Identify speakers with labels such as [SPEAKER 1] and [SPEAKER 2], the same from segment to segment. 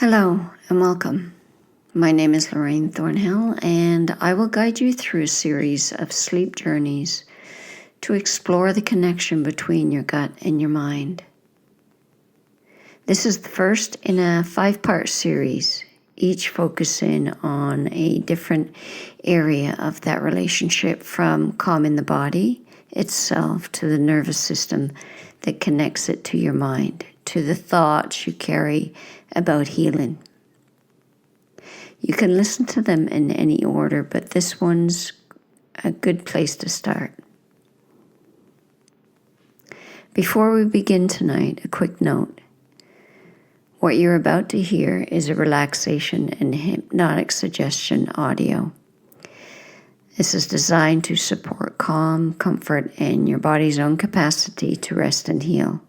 [SPEAKER 1] Hello and welcome. My name is Lorraine Thornhill, and I will guide you through a series of sleep journeys to explore the connection between your gut and your mind. This is the first in a 5-part series, each focusing on a different area of that relationship, from calming the body itself to the nervous system that connects it to your mind, to the thoughts you carry about healing. You can listen to them in any order, but this one's a good place to start. Before we begin tonight, a quick note. What you're about to hear is a relaxation and hypnotic suggestion audio. This is designed to support calm, comfort, and your body's own capacity to rest and heal.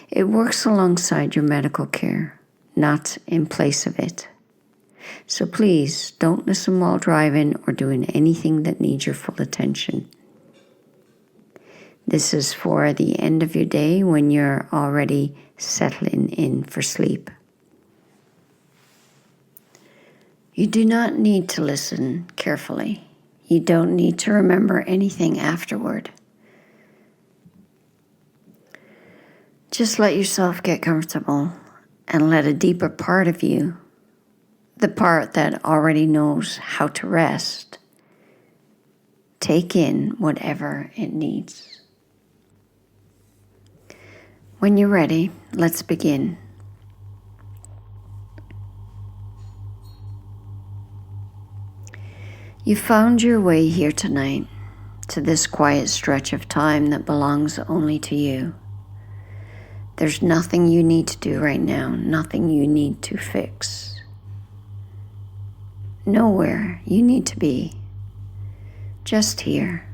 [SPEAKER 1] It works alongside your medical care, not in place of it. So please don't listen while driving or doing anything that needs your full attention. This is for the end of your day when you're already settling in for sleep. You do not need to listen carefully. You don't need to remember anything afterward. Just let yourself get comfortable and let a deeper part of you, the part that already knows how to rest, take in whatever it needs. When you're ready, let's begin. You found your way here tonight to this quiet stretch of time that belongs only to you. There's nothing you need to do right now, nothing you need to fix. Nowhere you need to be. Just here,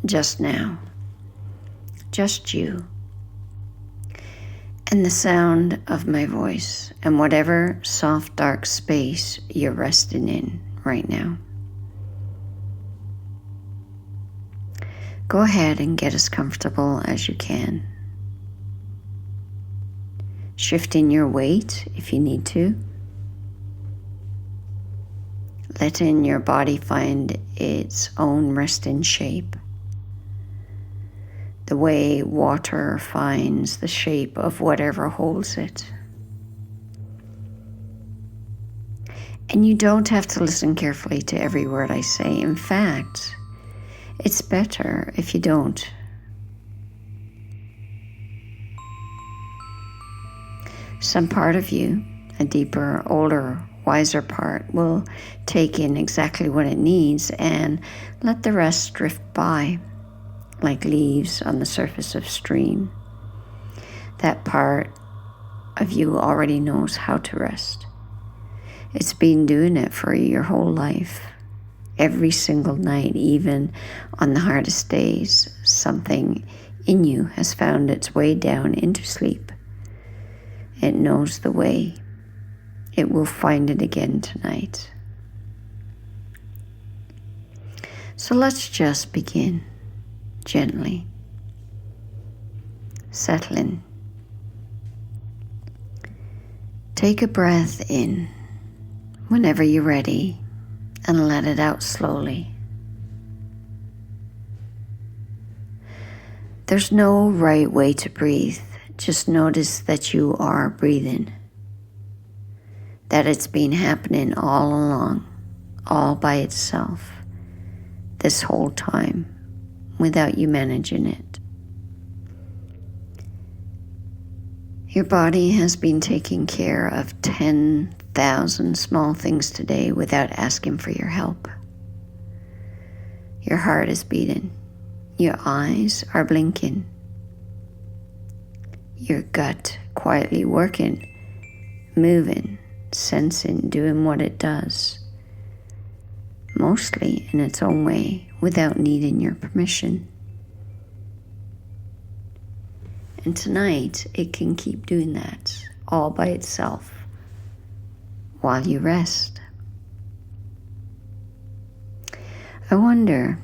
[SPEAKER 1] just now. Just you. And the sound of my voice, and whatever soft, dark space you're resting in right now. Go ahead and get as comfortable as you can. Shifting your weight if you need to. Letting your body find its own resting shape. The way water finds the shape of whatever holds it. And you don't have to listen carefully to every word I say. In fact, it's better if you don't. Some part of you, a deeper, older, wiser part, will take in exactly what it needs and let the rest drift by, like leaves on the surface of a stream. That part of you already knows how to rest. It's been doing it for your whole life. Every single night, even on the hardest days, something in you has found its way down into sleep. It knows the way. It will find it again tonight. So let's just begin gently. Settle in. Take a breath in whenever you're ready and let it out slowly. There's no right way to breathe. Just notice that you are breathing, that it's been happening all along, all by itself, this whole time, without you managing it. Your body has been taking care of 10,000 small things today without asking for your help. Your heart is beating. Your eyes are blinking. Your gut quietly working, moving, sensing, doing what it does. Mostly in its own way, without needing your permission. And tonight, it can keep doing that all by itself while you rest. I wonder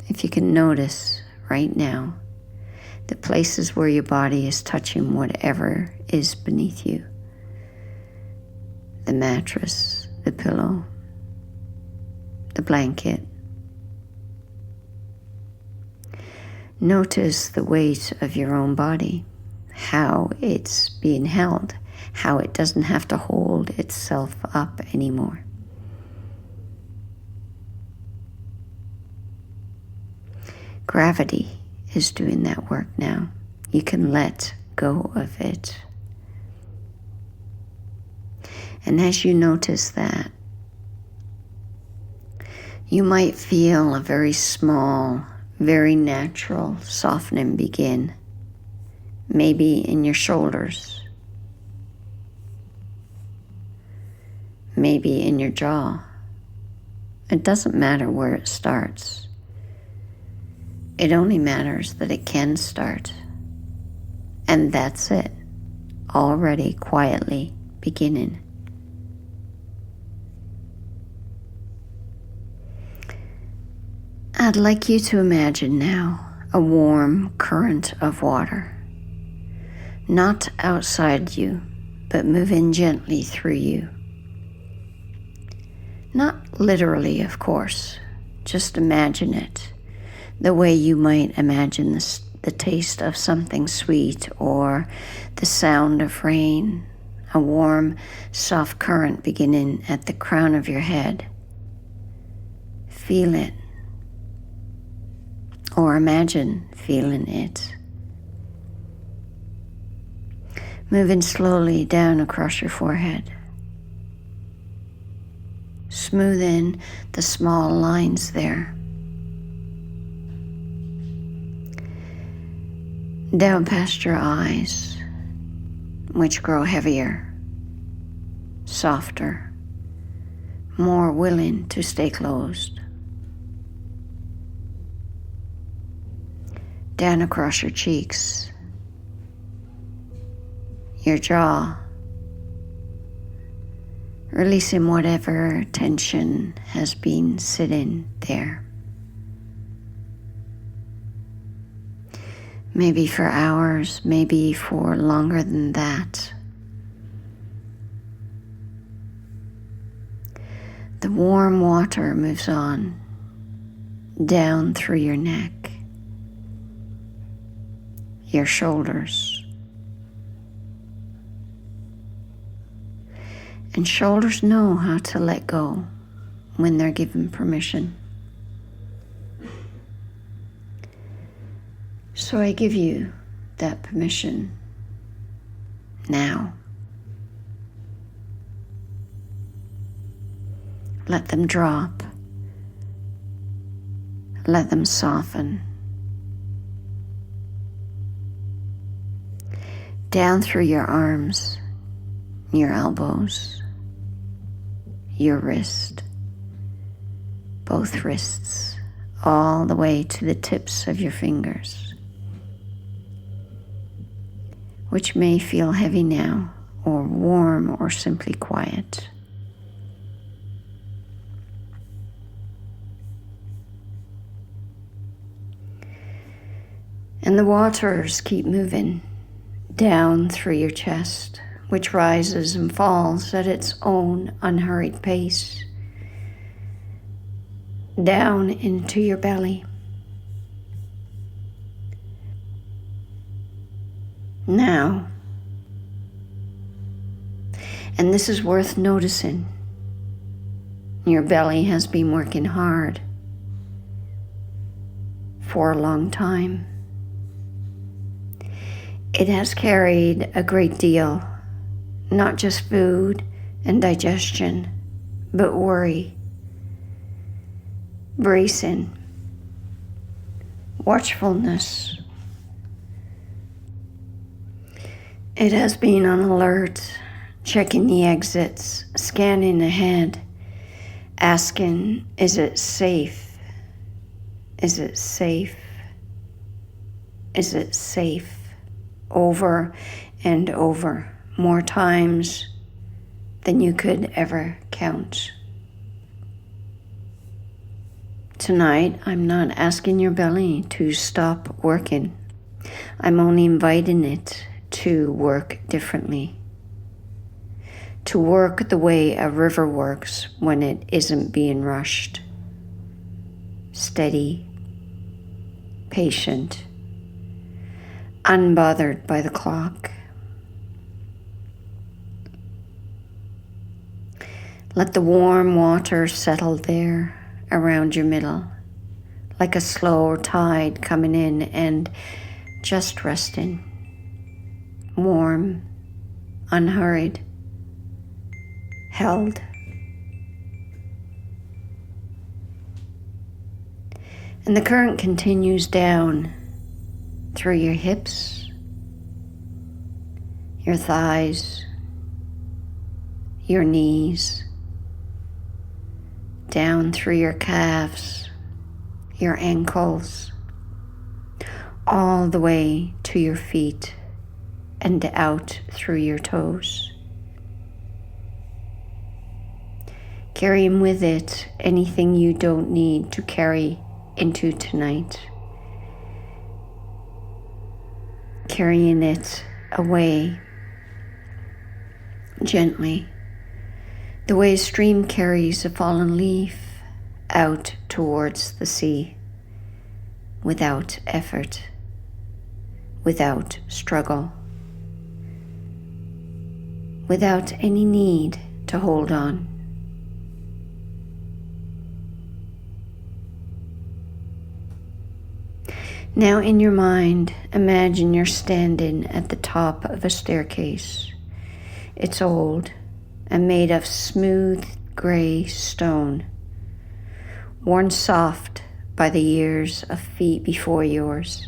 [SPEAKER 1] if you can notice right now the places where your body is touching whatever is beneath you. the mattress, the pillow, the blanket. Notice the weight of your own body, how it's being held, how it doesn't have to hold itself up anymore. Gravity is doing that work now. You can let go of it. And as you notice that, you might feel a very small, very natural softening begin, maybe in your shoulders, maybe in your jaw. It doesn't matter where it starts. It only matters that it can start. And that's it, already quietly beginning. I'd like you to imagine now a warm current of water, not outside you, but moving gently through you. Not literally, of course, just imagine it, the way you might imagine the taste of something sweet or the sound of rain, a warm, soft current beginning at the crown of your head. Feel it. Or imagine feeling it. Moving slowly down across your forehead. Smoothing the small lines there. Down past your eyes, which grow heavier, softer, more willing to stay closed. Down across your cheeks, your jaw, releasing whatever tension has been sitting there. Maybe for hours, maybe for longer than that. The warm water moves on, down through your neck, your shoulders. And shoulders know how to let go when they're given permission. So I give you that permission now. Let them drop. Let them soften. Down through your arms, your elbows, your wrist, both wrists, all the way to the tips of your fingers, which may feel heavy now, or warm, or simply quiet. And the waters keep moving down through your chest, which rises and falls at its own unhurried pace, down into your belly. Now, and this is worth noticing, your belly has been working hard for a long time. It has carried a great deal, not just food and digestion, but worry, bracing, watchfulness. It has been on alert, checking the exits, scanning ahead, asking, is it safe? Is it safe? Is it safe? Over and over, more times than you could ever count. Tonight, I'm not asking your belly to stop working. I'm only inviting it to work differently, to work the way a river works when it isn't being rushed. Steady, patient, unbothered by the clock. Let the warm water settle there around your middle, like a slow tide coming in and just resting. Warm, unhurried, held. And the current continues down through your hips, your thighs, your knees, down through your calves, your ankles, all the way to your feet and out through your toes. Carrying with it anything you don't need to carry into tonight. Carrying it away gently, the way a stream carries a fallen leaf out towards the sea, without effort, without struggle, without any need to hold on. Now in your mind, imagine you're standing at the top of a staircase. It's old and made of smooth gray stone, worn soft by the years of feet before yours.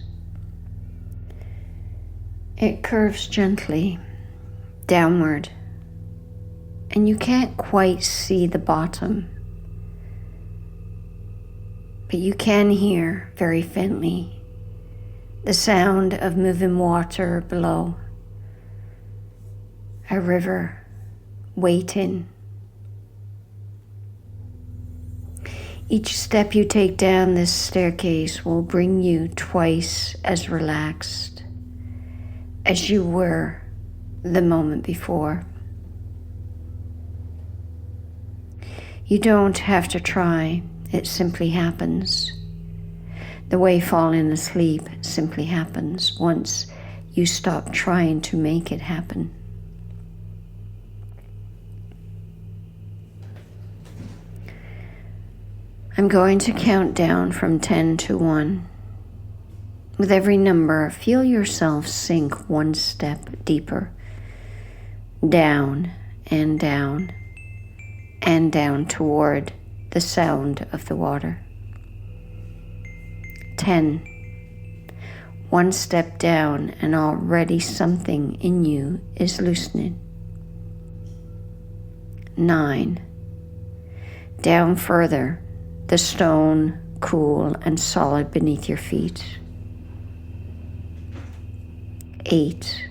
[SPEAKER 1] It curves gently downward, and you can't quite see the bottom, but you can hear very faintly the sound of moving water below, a river waiting. Each step you take down this staircase will bring you twice as relaxed as you were the moment before. You don't have to try, it simply happens. The way falling asleep simply happens once you stop trying to make it happen. I'm going to count down from 10 to 1. With every number, feel yourself sink one step deeper, down and down and down toward the sound of the water. 10. One step down and already something in you is loosening. 9. Down further, the stone cool and solid beneath your feet. 8.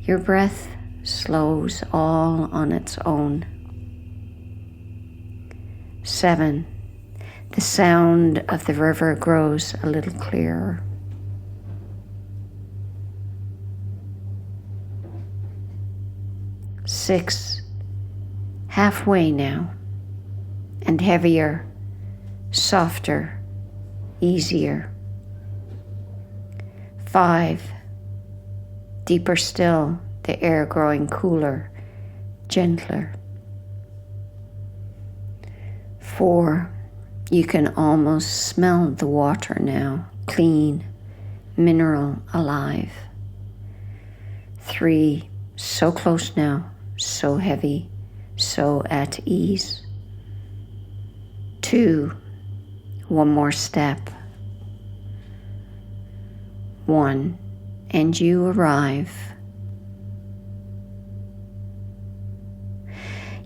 [SPEAKER 1] Your breath slows all on its own. 7. The sound of the river grows a little clearer. 6. Halfway now, and heavier, softer, easier. 5. Deeper still, the air growing cooler, gentler. 4. You can almost smell the water now, clean, mineral, alive. 3. So close now, so heavy, so at ease. 2. One more step. 1. And you arrive.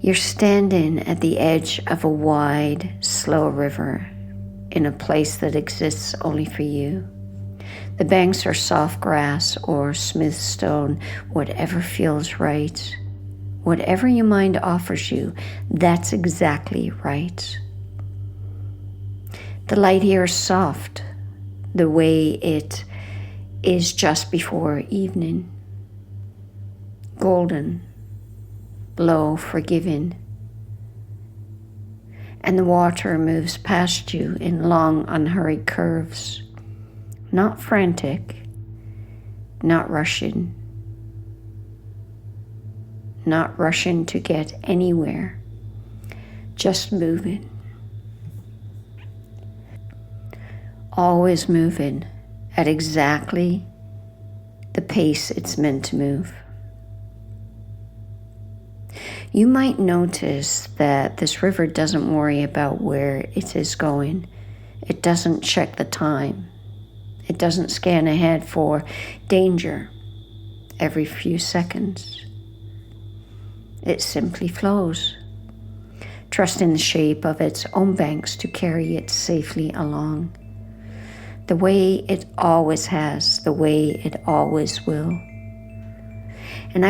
[SPEAKER 1] You're standing at the edge of a wide, slow river in a place that exists only for you. The banks are soft grass or smooth stone, whatever feels right. Whatever your mind offers you, that's exactly right. The light here is soft, the way it is just before evening. Golden, low, forgiving. And the water moves past you in long, unhurried curves, not frantic, not rushing to get anywhere, just moving. Always moving at exactly the pace it's meant to move. You might notice that this river doesn't worry about where it is going. It doesn't check the time. It doesn't scan ahead for danger every few seconds. It simply flows, trusting the shape of its own banks to carry it safely along, the way it always has, the way it always will. And I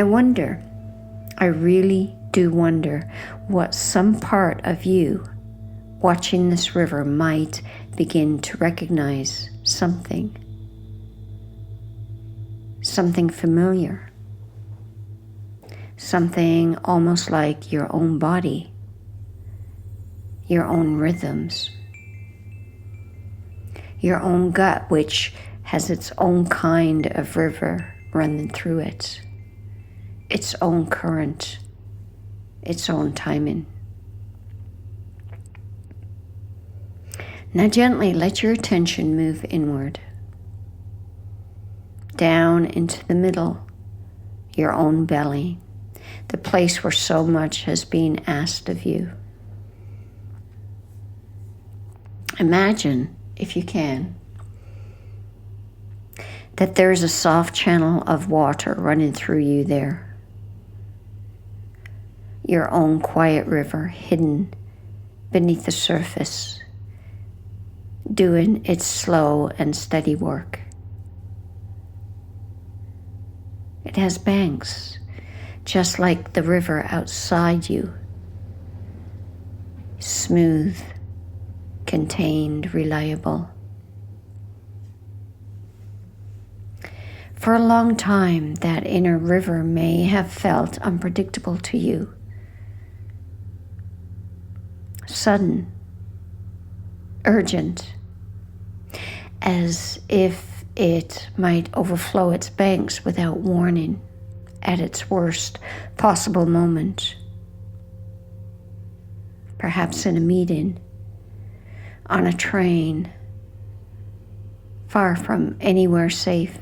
[SPEAKER 1] really do wonder what some part of you watching this river might begin to recognize something familiar, something almost like your own body, your own rhythms, your own gut, which has its own kind of river running through it, its own current, its own timing. Now gently let your attention move inward, down into the middle, your own belly, the place where so much has been asked of you. Imagine, if you can, that there is a soft channel of water running through you there. Your own quiet river hidden beneath the surface, doing its slow and steady work. It has banks, just like the river outside you, smooth, contained, reliable. For a long time, that inner river may have felt unpredictable to you, sudden, urgent, as if it might overflow its banks without warning at its worst possible moment. Perhaps in a meeting, on a train, far from anywhere safe.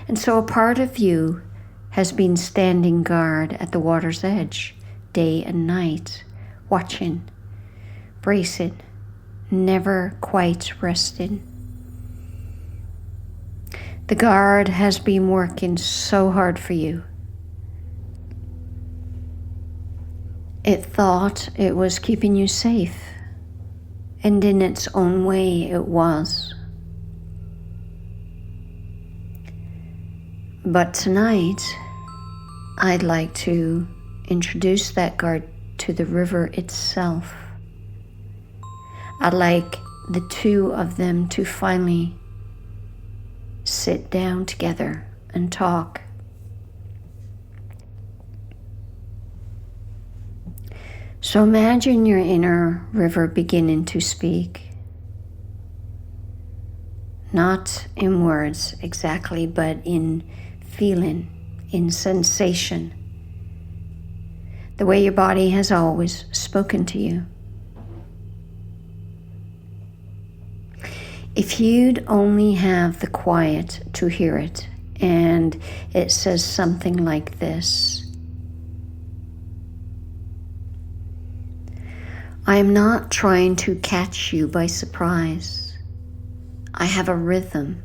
[SPEAKER 1] And so a part of you has been standing guard at the water's edge, day and night, watching, bracing, never quite resting. The guard has been working so hard for you. It thought it was keeping you safe, and in its own way it was. But tonight, I'd like to introduce that guard to the river itself. I'd like the two of them to finally sit down together and talk. So imagine your inner river beginning to speak. Not in words exactly, but in feeling, in sensation. The way your body has always spoken to you. If you'd only have the quiet to hear it, and it says something like this: I am not trying to catch you by surprise. I have a rhythm.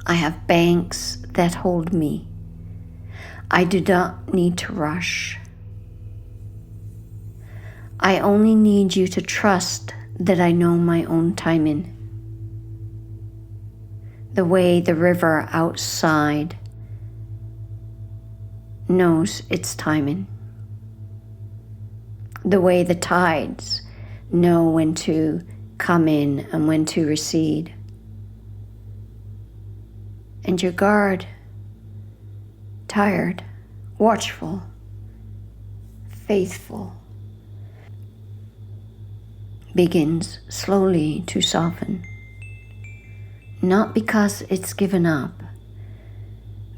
[SPEAKER 1] I have banks that hold me. I do not need to rush. I only need you to trust that I know my own timing. The way the river outside knows its timing. The way the tides know when to come in and when to recede. And your guard, tired, watchful, faithful, begins slowly to soften. Not because it's given up,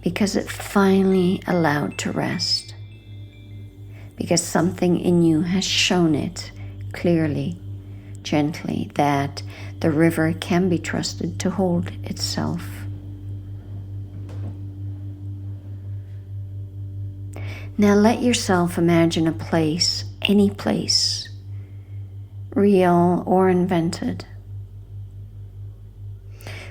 [SPEAKER 1] because it finally allowed to rest. Because something in you has shown it clearly, gently, that the river can be trusted to hold itself. Now let yourself imagine a place, any place, real or invented,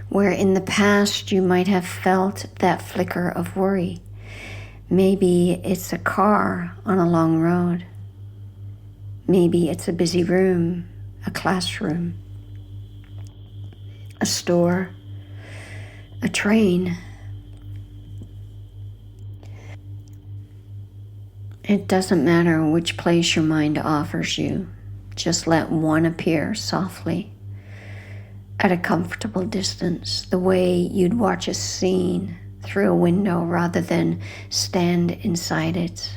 [SPEAKER 1] where in the past you might have felt that flicker of worry. Maybe it's a car on a long road. Maybe it's a busy room, a classroom, a store, a train. It doesn't matter which place your mind offers you. Just let one appear softly at a comfortable distance, the way you'd watch a scene through a window rather than stand inside it.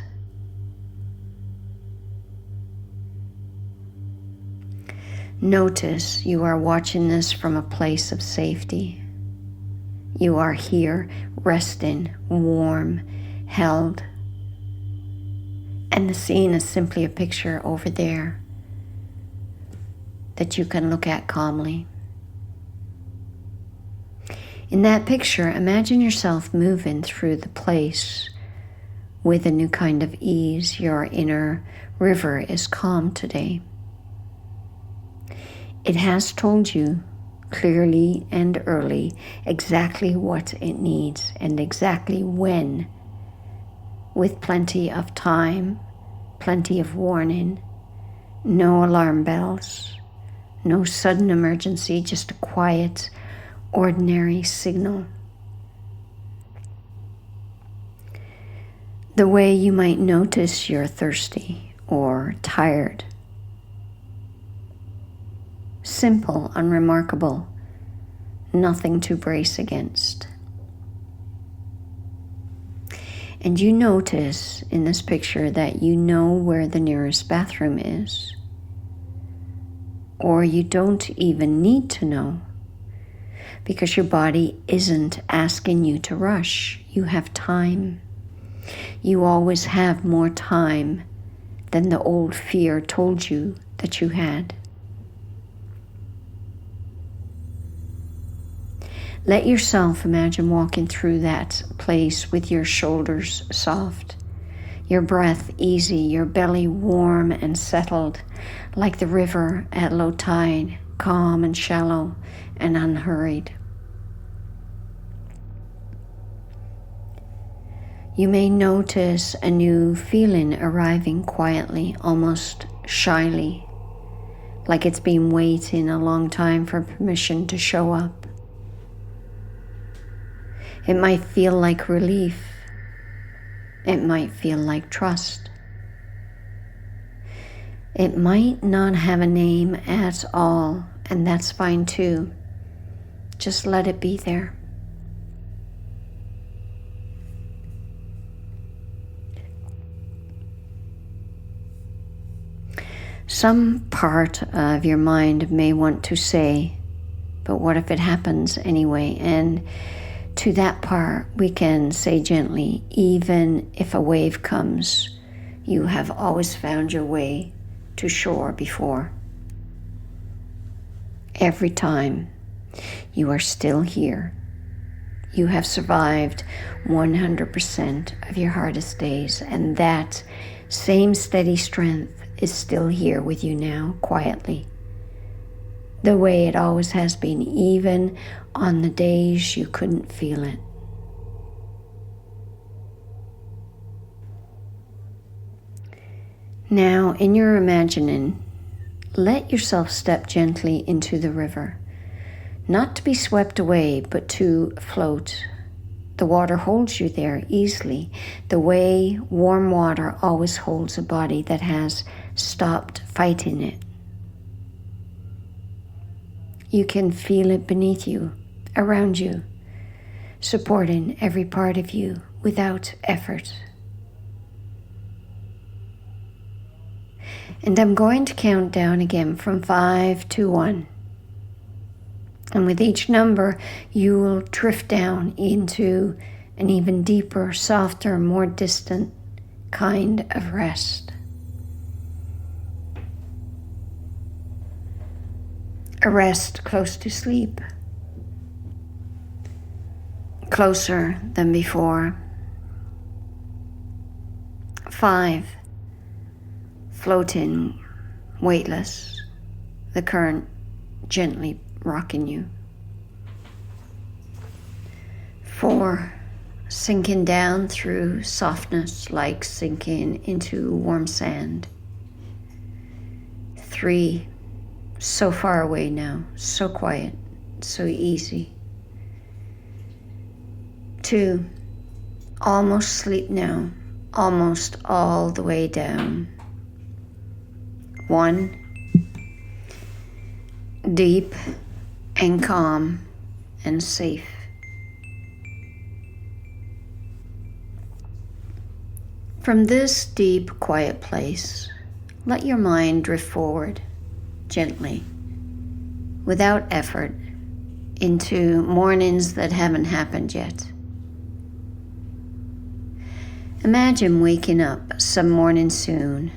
[SPEAKER 1] Notice you are watching this from a place of safety. You are here, resting, warm, held. And the scene is simply a picture over there that you can look at calmly. In that picture, imagine yourself moving through the place with a new kind of ease. Your inner river is calm today. It has told you clearly and early exactly what it needs and exactly when, with plenty of time, plenty of warning, no alarm bells, no sudden emergency, just a quiet, ordinary signal. The way you might notice you're thirsty or tired. Simple, unremarkable, nothing to brace against. And you notice in this picture that you know where the nearest bathroom is. Or you don't even need to know, because your body isn't asking you to rush. You have time. You always have more time than the old fear told you that you had. Let yourself imagine walking through that place with your shoulders soft, your breath easy, your belly warm and settled, like the river at low tide, calm and shallow and unhurried. You may notice a new feeling arriving quietly, almost shyly, like it's been waiting a long time for permission to show up. It might feel like relief. It might feel like trust. It might not have a name at all, and that's fine too. Just let it be there. Some part of your mind may want to say, but what if it happens anyway? And to that part, we can say gently, even if a wave comes, you have always found your way to shore before. Every time, you are still here. You have survived 100% of your hardest days, and that same steady strength is still here with you now, quietly, the way it always has been, even on the days you couldn't feel it. Now, in your imagining, let yourself step gently into the river, not to be swept away, but to float. The water holds you there easily, the way warm water always holds a body that has stopped fighting it. You can feel it beneath you, around you, supporting every part of you without effort. And I'm going to count down again from 5 to 1. And with each number, you will drift down into an even deeper, softer, more distant kind of rest. A rest close to sleep. Closer than before. 5. Floating, weightless, the current gently rocking you. 4. Sinking down through softness like sinking into warm sand. 3. So far away now, so quiet, so easy. 2. Almost sleep now, almost all the way down. 1. Deep and calm and safe. From this deep, quiet place, let your mind drift forward, gently, without effort, into mornings that haven't happened yet. Imagine waking up some morning soon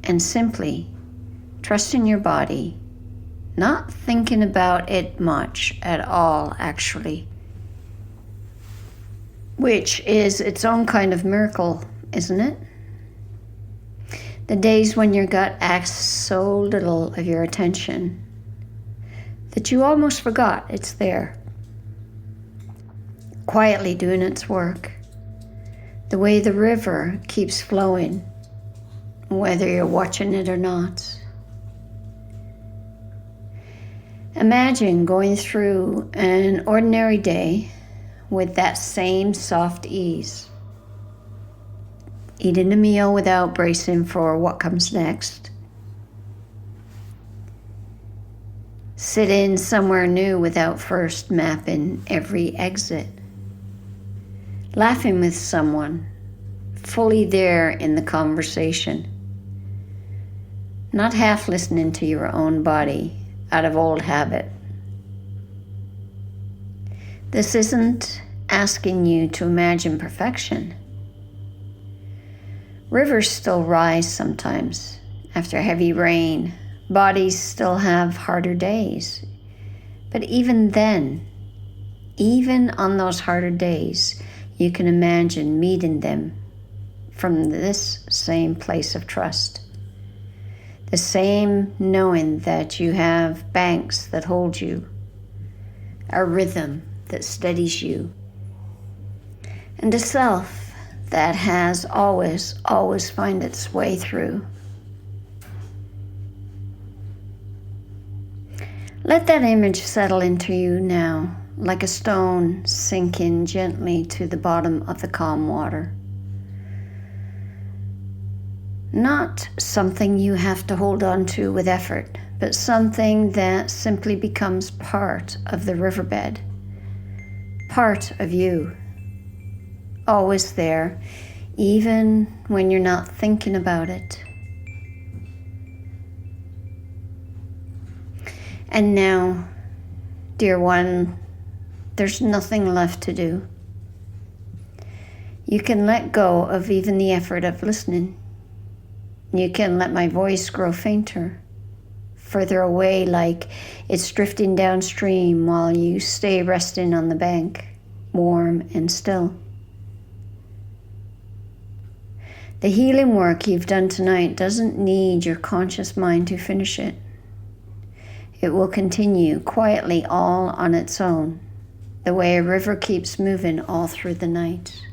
[SPEAKER 1] and simply trusting your body, not thinking about it much at all, actually, which is its own kind of miracle, isn't it? The days when your gut asks so little of your attention that you almost forgot it's there, quietly doing its work, the way the river keeps flowing, whether you're watching it or not. Imagine going through an ordinary day with that same soft ease. Eating a meal without bracing for what comes next. Sitting somewhere new without first mapping every exit. Laughing with someone, fully there in the conversation. Not half listening to your own body out of old habit. This isn't asking you to imagine perfection. Rivers still rise sometimes after heavy rain. Bodies still have harder days. But even then, even on those harder days, you can imagine meeting them from this same place of trust. The same knowing that you have banks that hold you, a rhythm that steadies you, and a self that has always find its way through. Let that image settle into you now, like a stone sinking gently to the bottom of the calm water. Not something you have to hold on to with effort, but something that simply becomes part of the riverbed, part of you, always there, even when you're not thinking about it. And now, dear one, there's nothing left to do. You can let go of even the effort of listening. You can let my voice grow fainter, further away, like it's drifting downstream while you stay resting on the bank, warm and still. The healing work you've done tonight doesn't need your conscious mind to finish it. It will continue quietly all on its own, the way a river keeps moving all through the night.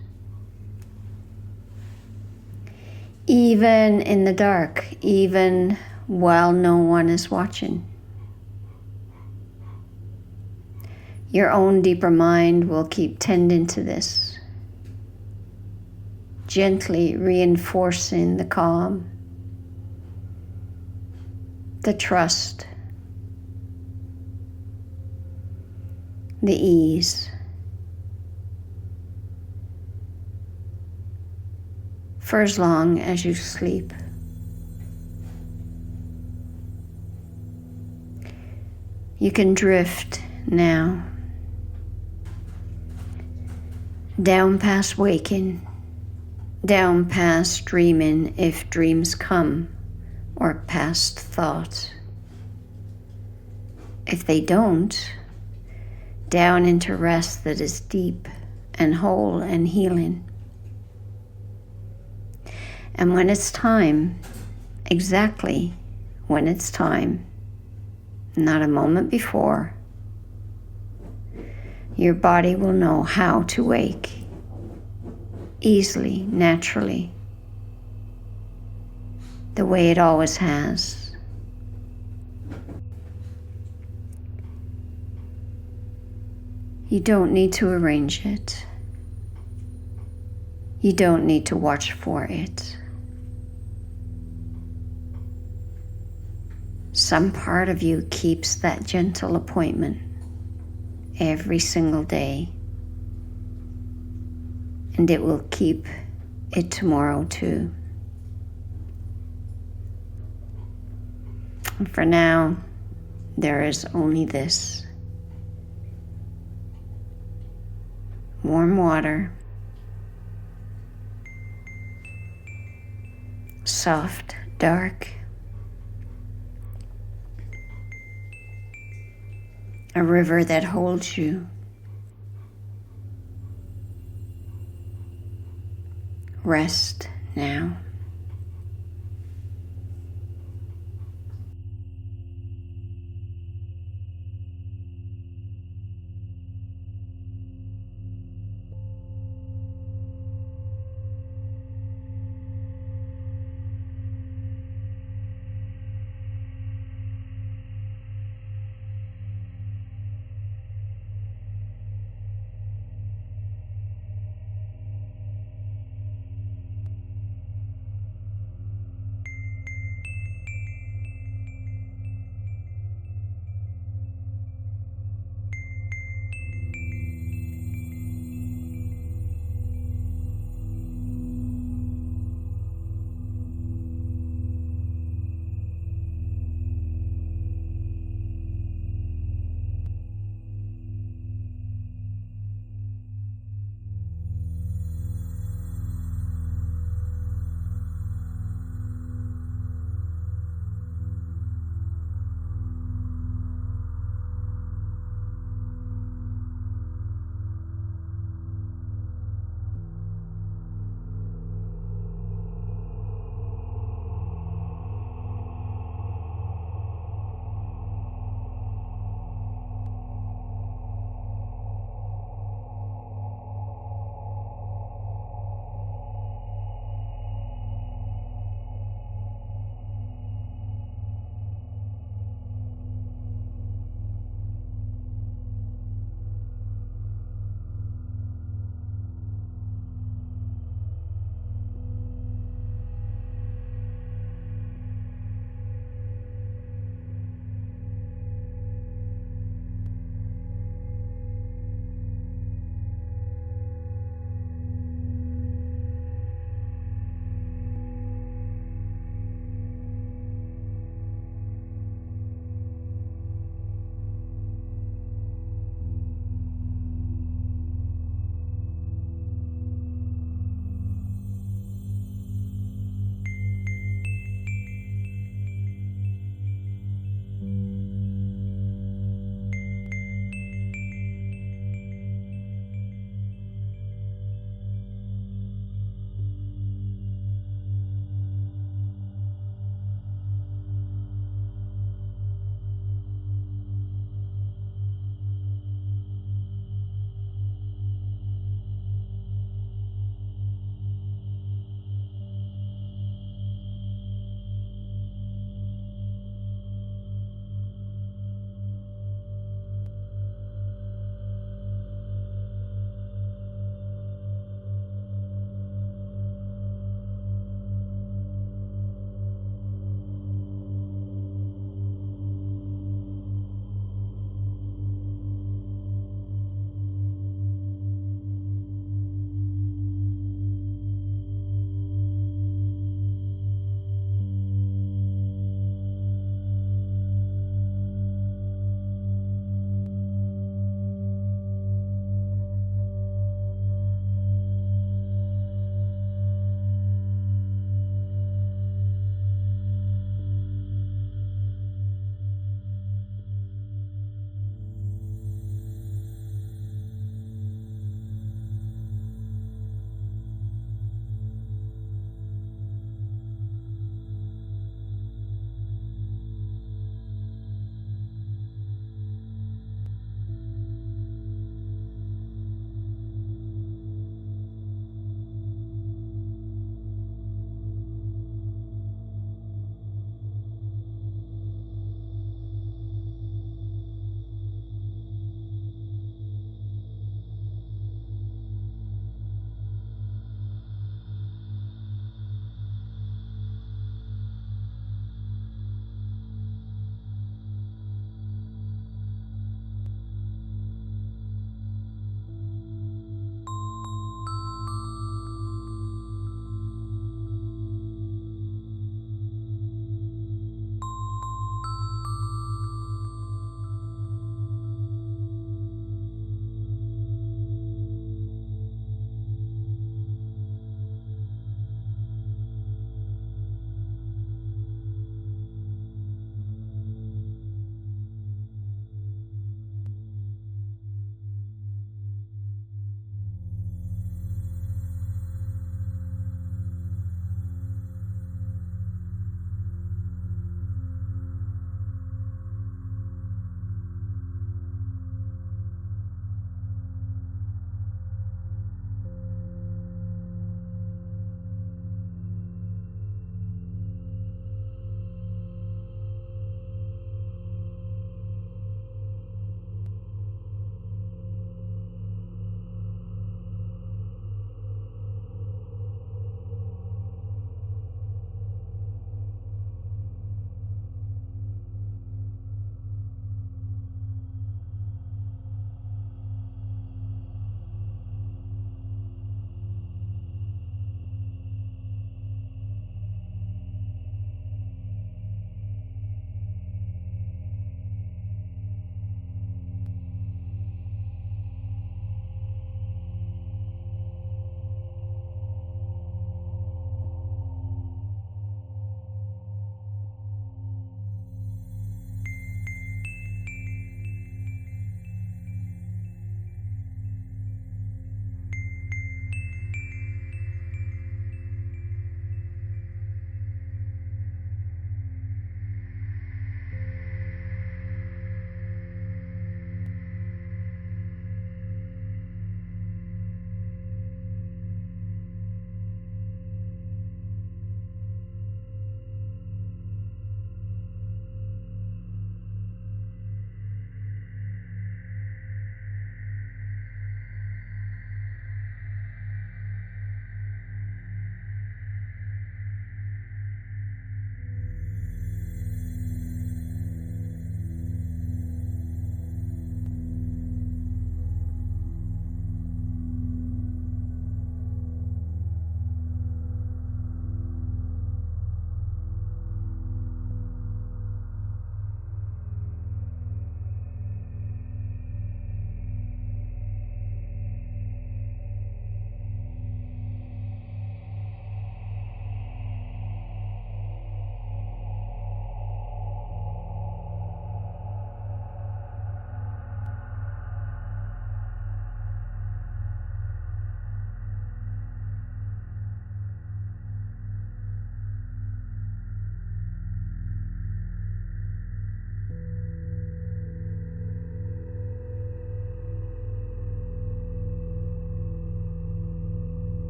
[SPEAKER 1] Even in the dark, even while no one is watching. Your own deeper mind will keep tending to this, gently reinforcing the calm, the trust, the ease. For as long as you sleep. You can drift now, down past waking, down past dreaming if dreams come, or past thought. If they don't, down into rest that is deep and whole and healing. And when it's time, exactly when it's time, not a moment before, your body will know how to wake easily, naturally, the way it always has. You don't need to arrange it. You don't need to watch for it. Some part of you keeps that gentle appointment every single day, and it will keep it tomorrow too. And for now, there is only this: warm water, soft, dark, a river that holds you. Rest now.